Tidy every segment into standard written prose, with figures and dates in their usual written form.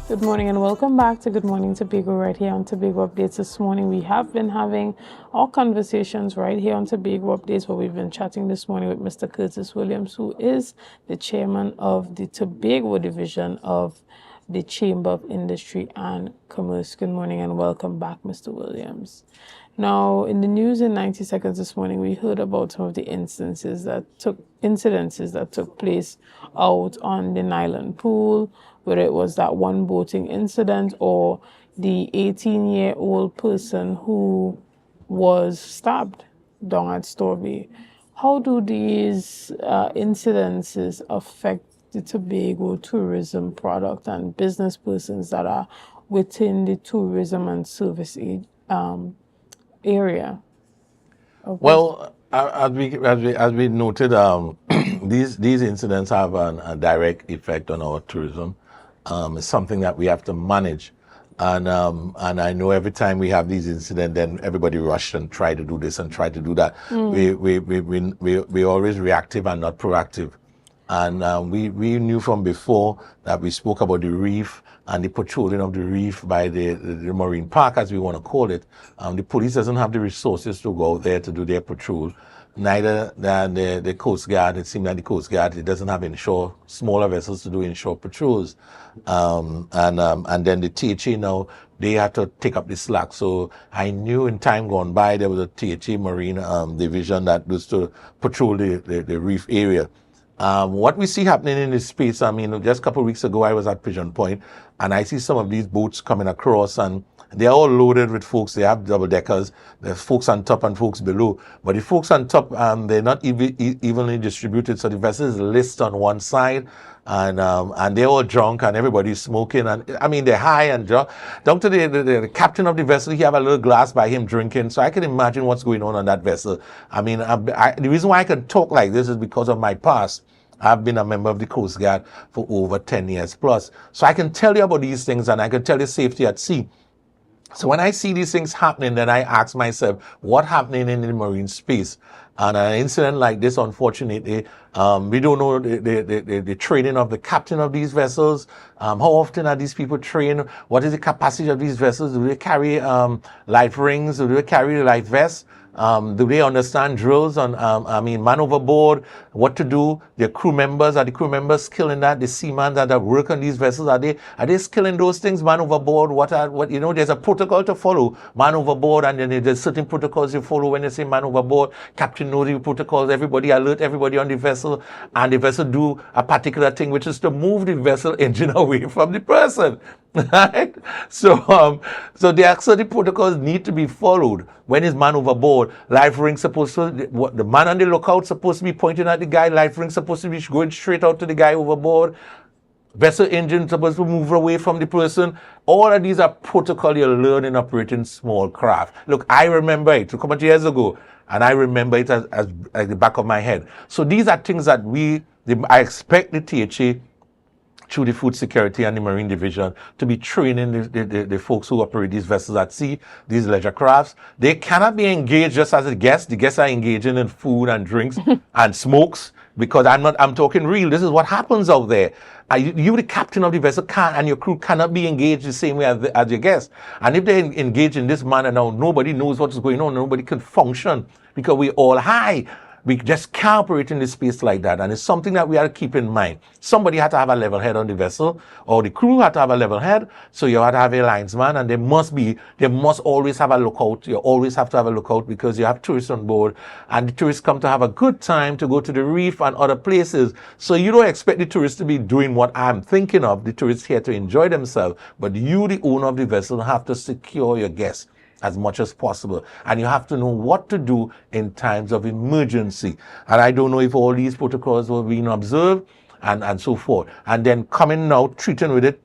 Good morning and welcome back to Good Morning Tobago right here on Tobago Updates. This morning we have been having our conversations right here on Tobago Updates, where we've been chatting this morning with Mr. Curtis Williams, who is the chairman of the Tobago division of the Chamber of Industry and Commerce. Good morning and welcome back, Mr. Williams. Now, in the news in 90 seconds this morning, we heard about some of the incidences that took place out on the Nyland Pool, whether it was that one boating incident or the 18-year-old person who was stabbed down at Storby. How do these incidences affect the Tobago tourism product and business persons that are within the tourism and service area? Well, as we noted, these incidents have a direct effect on our tourism. It's something that we have to manage, and I know every time we have these incidents, then everybody rush and try to do this and try to do that. We always reactive and not proactive. And we knew from before that we spoke about the reef and the patrolling of the reef by the marine park, as we want to call it. The police doesn't have the resources to go out there to do their patrol. Neither the Coast Guard. It seems like the Coast Guard, it doesn't have smaller vessels to do inshore patrols. And then the THA now, they had to take up the slack. So I knew in time gone by, there was a THA Marine division that was to patrol the reef area. What we see happening in this space, I mean, just a couple of weeks ago, I was at Pigeon Point, and I see some of these boats coming across, and they're all loaded with folks. They have double deckers. There's folks on top and folks below. But the folks on top, they're not evenly distributed. So the vessel is listed on one side, and they're all drunk, and everybody's smoking. And I mean, they're high and drunk. Down to the captain of the vessel, he have a little glass by him drinking. So I can imagine what's going on that vessel. I mean, the reason why I can talk like this is because of my past. I've been a member of the Coast Guard for over 10 years plus. So I can tell you about these things, and I can tell you safety at sea. So when I see these things happening, then I ask myself, what's happening in the marine space? And an incident like this, unfortunately, we don't know the training of the captain of these vessels. How often are these people trained? What is the capacity of these vessels? Do they carry life rings? Do they carry life vests? Do they understand drills on, man overboard, what to do? Their crew members, are the crew members skilled in that? The seamen that work on these vessels, are they skilled in those things? Man overboard, there's a protocol to follow. Man overboard, and then there's certain protocols you follow when you say man overboard. Captain knows the protocols, everybody alert, everybody on the vessel, and the vessel do a particular thing, which is to move the vessel engine away from the person. Right? So there are certain protocols need to be followed. When is man overboard? Life ring supposed to, the man on the lookout supposed to be pointing at the guy. Life ring supposed to be going straight out to the guy overboard. Vessel engine supposed to move away from the person. All of these are protocol you learn in operating small craft. Look, I remember it a couple of years ago, and I remember it as the back of my head. So these are things that I expect the THA, through the food security and the marine division, to be training the folks who operate these vessels at sea, these leisure crafts. They cannot be engaged just as a guest. The guests are engaging in food and drinks and smokes, because I'm talking real. This is what happens out there. You, the captain of the vessel, and your crew cannot be engaged the same way as your guests. And if they engage in this manner now, nobody knows what's going on. Nobody can function because we're all high. We just can't operate in this space like that. And it's something that we have to keep in mind. Somebody had to have a level head on the vessel, or the crew had to have a level head. So you have to have a linesman, and they must always have a lookout. You always have to have a lookout, because you have tourists on board, and the tourists come to have a good time, to go to the reef and other places. So you don't expect the tourists to be doing what I'm thinking of. The tourists here to enjoy themselves. But you, the owner of the vessel, have to secure your guests as much as possible. And you have to know what to do in times of emergency. And I don't know if all these protocols were being observed and so forth. And then coming now, treating with it,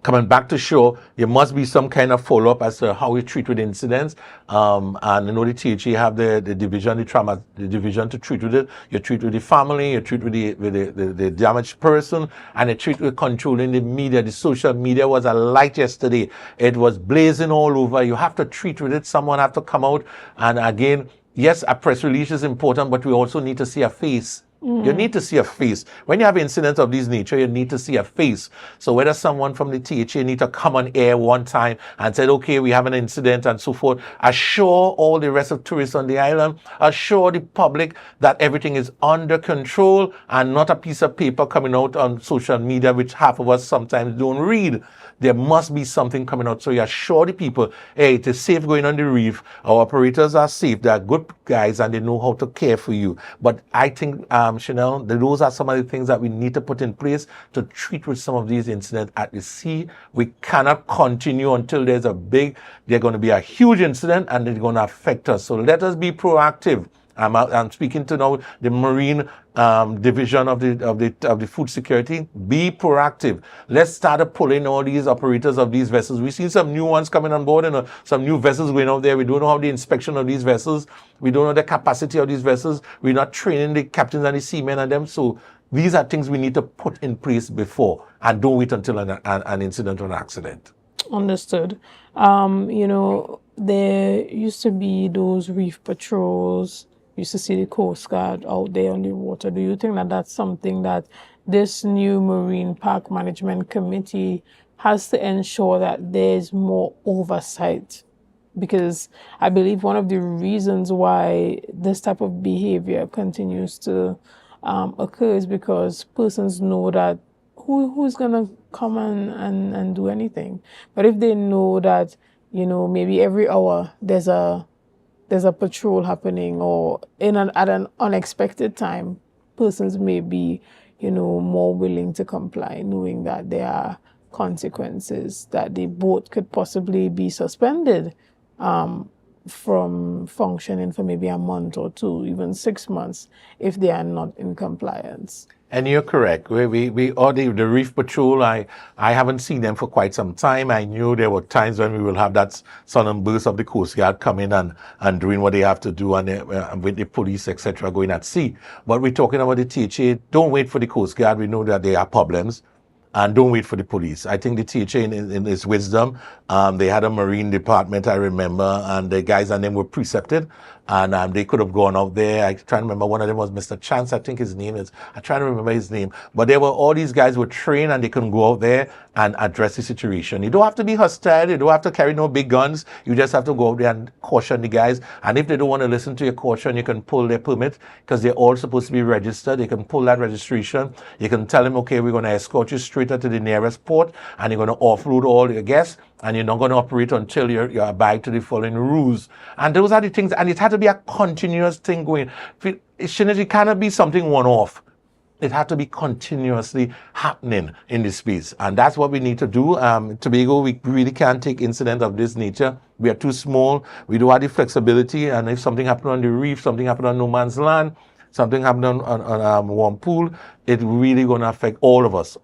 coming back to shore, there must be some kind of follow-up as to how you treat with incidents. And you know, the THA have the division, the division to treat with it. You treat with the family, you treat with the damaged person, and you treat with controlling the media. The social media was a light yesterday. It was blazing all over. You have to treat with it. Someone have to come out. And again, yes, a press release is important, but we also need to see a face You need to see a face. When you have incidents of this nature, you need to see a face. So whether someone from the THA need to come on air one time and said, okay, we have an incident and so forth, assure all the rest of tourists on the island, assure the public that everything is under control and not a piece of paper coming out on social media, which half of us sometimes don't read. There must be something coming out. So you assure the people, hey, it is safe going on the reef. Our operators are safe. They are good guys and they know how to care for you. But I think, Shenell, those are some of the things that we need to put in place to treat with some of these incidents at the sea. We cannot continue until there's going to be a huge incident and it's going to affect us. So let us be proactive. I'm speaking to now the Marine division of the food security. Be proactive. Let's start pulling all these operators of these vessels. We've seen some new ones coming on board and some new vessels going out there. We don't know how the inspection of these vessels. We don't know the capacity of these vessels. We're not training the captains and the seamen and them. So these are things we need to put in place before and don't wait until an incident or an accident. Understood. There used to be those reef patrols. Used to see the Coast Guard out there on the water. Do you think that that's something that this new Marine Park Management Committee has to ensure that there's more oversight? Because I believe one of the reasons why this type of behavior continues to occur is because persons know that who's going to come and do anything. But if they know that, maybe every hour there's a patrol happening or at an unexpected time, persons may be, more willing to comply, knowing that there are consequences, that the boat could possibly be suspended from functioning for maybe a month or 2, even 6 months, if they are not in compliance. And you're correct. We all the reef patrol, I haven't seen them for quite some time. I knew there were times when we will have that sudden burst of the Coast Guard coming and doing what they have to do and with the police, etc., going at sea. But we're talking about the THA. Don't wait for the Coast Guard. We know that there are problems. And don't wait for the police. I think the THA, in its wisdom, they had a Marine department, I remember, and the guys and them were precepted, and they could have gone out there. I try to remember one of them was Mr. Chance, I think his name is. I try to remember his name. But there were all these guys were trained and they can go out there and address the situation. You don't have to be hostile. You don't have to carry no big guns. You just have to go out there and caution the guys. And if they don't want to listen to your caution, you can pull their permit because they're all supposed to be registered. You can pull that registration. You can tell them, okay, we're going to escort you straight to the nearest port and you're going to offload all your guests and you're not going to operate until you abide to the following rules. And those are the things, and it had to be a continuous thing going. It cannot be something one-off. It had to be continuously happening in this space. And that's what we need to do. Tobago, we really can't take incidents of this nature. We are too small. We don't have the flexibility. And if something happened on the reef, something happened on no man's land, something happened on warm pool, it really going to affect all of us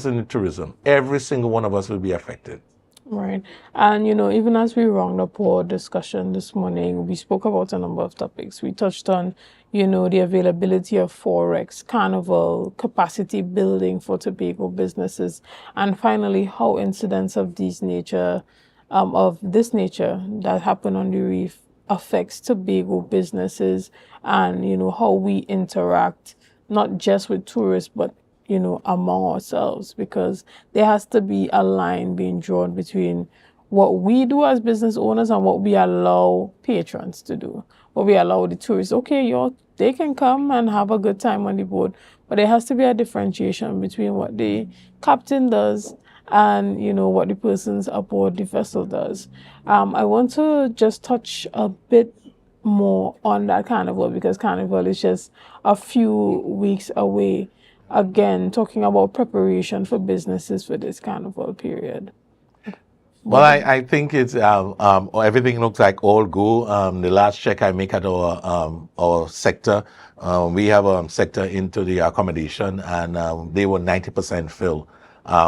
in the tourism. Every single one of us will be affected. Right. And, even as we round up our discussion this morning, we spoke about a number of topics. We touched on, the availability of Forex, Carnival, capacity building for Tobago businesses, and finally, how incidents of this nature that happen on the reef affects Tobago businesses and, how we interact, not just with tourists, but among ourselves, because there has to be a line being drawn between what we do as business owners and what we allow patrons to do. What we allow the tourists, okay, they can come and have a good time on the boat, but there has to be a differentiation between what the captain does and, what the persons aboard the vessel does. I want to just touch a bit more on that Carnival, because Carnival is just a few weeks away. Again, talking about preparation for businesses for this Carnival period. Well, I think it's everything looks like all go. The last check I make at our sector, we have a sector into the accommodation, and they were 90% filled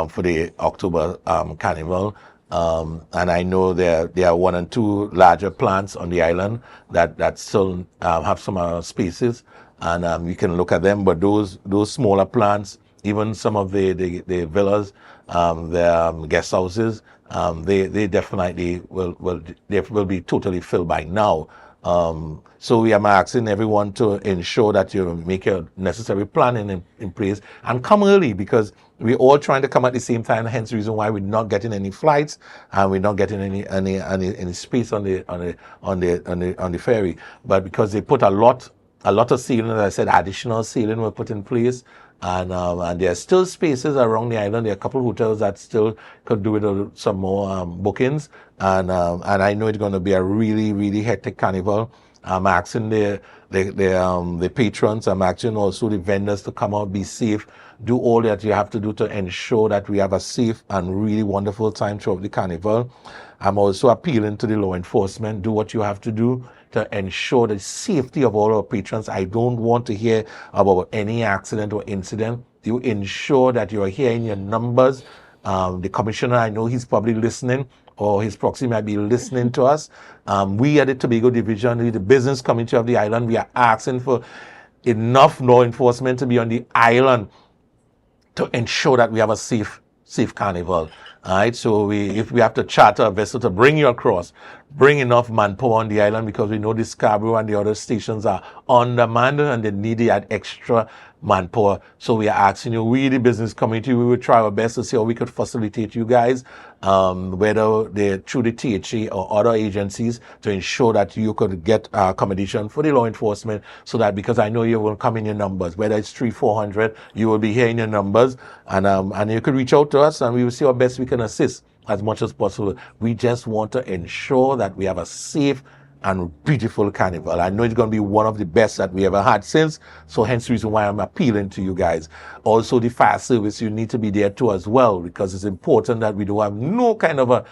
for the October Carnival. And I know there are 1 and 2 larger plants on the island that still have some spaces. And you can look at them, but those smaller plants, even some of the villas, the guest houses, they definitely will be totally filled by now. So we are asking everyone to ensure that you make your necessary planning in place and come early, because we're all trying to come at the same time. Hence the reason why we're not getting any flights and we're not getting any space on the ferry. But because they put a lot of ceiling, as I said, additional ceiling were put in place. And there are still spaces around the island. There are a couple of hotels that still could do with some more bookings. And I know it's going to be a really, really hectic carnival. I'm asking the patrons, I'm asking also the vendors to come out, be safe, do all that you have to do to ensure that we have a safe and really wonderful time throughout the carnival. I'm also appealing to the law enforcement, do what you have to do to ensure the safety of all our patrons. I don't want to hear about any accident or incident. You ensure that you're here in your numbers. The commissioner, I know he's probably listening, or his proxy might be listening to us. We at the Tobago Division, the business community of the island, we are asking for enough law enforcement to be on the island to ensure that we have a safe carnival. All right, so if we have to charter a vessel to bring you across, bring enough manpower on the island, because we know the Scarborough and the other stations are undermanned and they need that extra manpower. So we are asking you, we the business community, we will try our best to see how we could facilitate you guys, whether they're through the THA or other agencies, to ensure that you could get accommodation for the law enforcement, so that, because I know you will come in your numbers, whether it's 300-400, you will be here in your numbers, and you could reach out to us and we will see how best we can assist as much as possible. We just want to ensure that we have a safe and beautiful carnival. I know it's going to be one of the best that we ever had since, so hence the reason why I'm appealing to you guys. Also, the fire service, you need to be there too as well, because it's important that we don't have no kind of a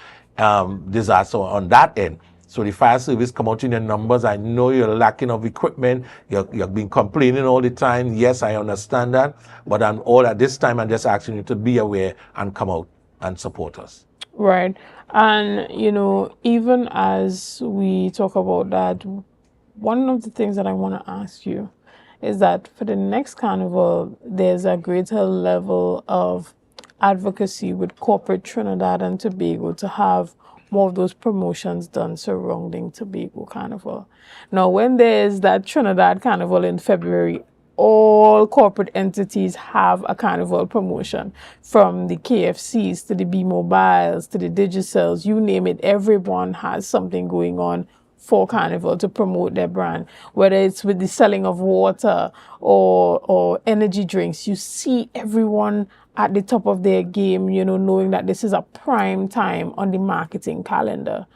disaster on that end. So the fire service, come out in your numbers. I know you're lacking of equipment. You've been complaining all the time. Yes, I understand that. But at this time, I'm just asking you to be aware and come out and support us. Right. And, even as we talk about that, one of the things that I want to ask you is that for the next carnival, there's a greater level of advocacy with corporate Trinidad and Tobago to have more of those promotions done surrounding Tobago Carnival. Now, when there's that Trinidad Carnival in February, all corporate entities have a carnival promotion, from the KFCs to the B-Mobiles to the Digicells, you name it. Everyone has something going on for carnival to promote their brand, whether it's with the selling of water or energy drinks. You see everyone at the top of their game, knowing that this is a prime time on the marketing calendar.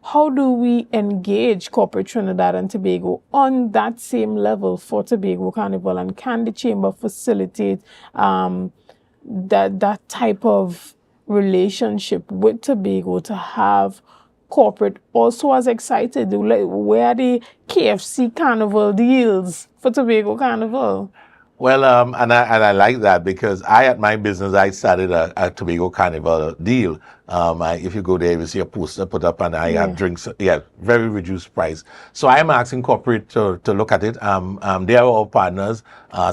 How do we engage corporate Trinidad and Tobago on that same level for Tobago Carnival? And can the Chamber facilitate that type of relationship with Tobago to have corporate also as excited? Where are the KFC Carnival deals for Tobago Carnival? Well, and I like that, because at my business, I started a Tobago Carnival deal. If you go there, you see a poster put up, and I have drinks, very reduced price. So I am asking corporate to look at it. They are our partners.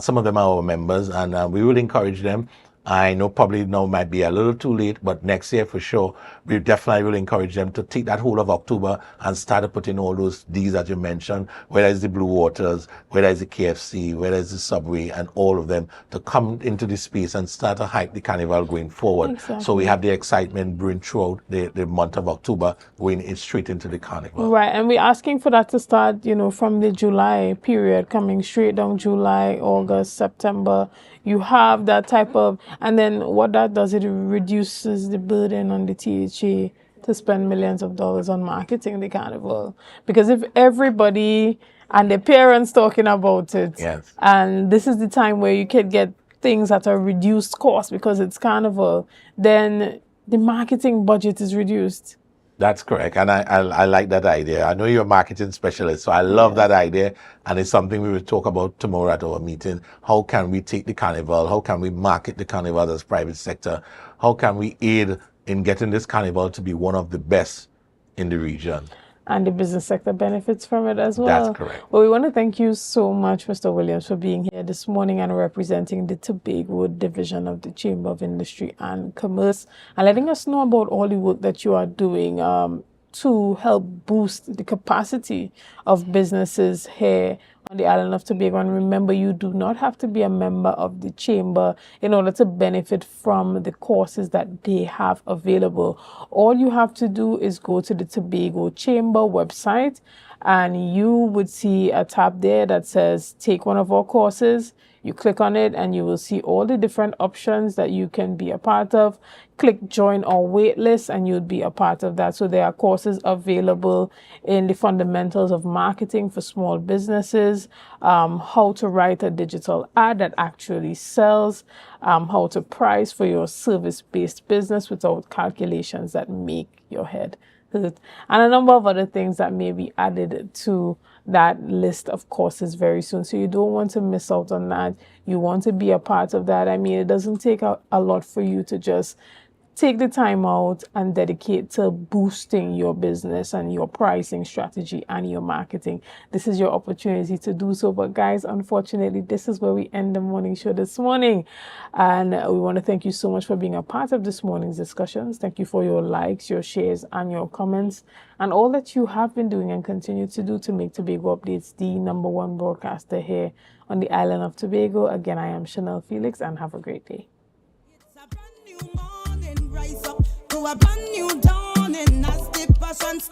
Some of them are our members, and we will encourage them. I know probably now might be a little too late, but next year for sure, we definitely will encourage them to take that whole of October and start to put in all those Ds that you mentioned, whether it's the Blue Waters, whether it's the KFC, whether it's the Subway, and all of them to come into the space and start to hype the carnival going forward. Exactly. So we have the excitement brewing throughout the month of October, going straight into the carnival. Right, and we're asking for that to start, from the July period, coming straight down July, August, September. You have that type of, and then what that does, it reduces the burden on the THA to spend millions of dollars on marketing the carnival. Because if everybody and their parents talking about it, yes, and this is the time where you can get things at a reduced cost because it's carnival, then the marketing budget is reduced. That's correct. And I like that idea. I know you're a marketing specialist, so I love that idea. And it's something we will talk about tomorrow at our meeting. How can we take the carnival? How can we market the carnival as private sector? How can we aid in getting this carnival to be one of the best in the region? And the business sector benefits from it as well. That's correct. Well, we want to thank you so much, Mr. Williams, for being here this morning and representing the Tobago Division of the Chamber of Industry and Commerce, and letting us know about all the work that you are doing. to help boost the capacity of businesses here on the island of Tobago. And remember, you do not have to be a member of the chamber in order to benefit from the courses that they have available. All you have to do is go to the Tobago Chamber website, and you would see a tab there that says take one of our courses. You click on it and you will see all the different options that you can be a part of. Click join our wait list and you'll be a part of that. So there are courses available in the fundamentals of marketing for small businesses, how to write a digital ad that actually sells, how to price for your service-based business without calculations that make your head hurt, and a number of other things that may be added to that list of courses very soon. So you don't want to miss out on that. You want to be a part of that. I mean, it doesn't take a lot for you to just take the time out and dedicate to boosting your business and your pricing strategy and your marketing. This is your opportunity to do so. But guys, unfortunately, this is where we end the morning show this morning. And we want to thank you so much for being a part of this morning's discussions. Thank you for your likes, your shares, and your comments, and all that you have been doing and continue to do to make Tobago Updates the #1 broadcaster here on the island of Tobago. Again, I am Shenell Felix, and have a great day. Rise up to a brand new dawn, and as the passion starts.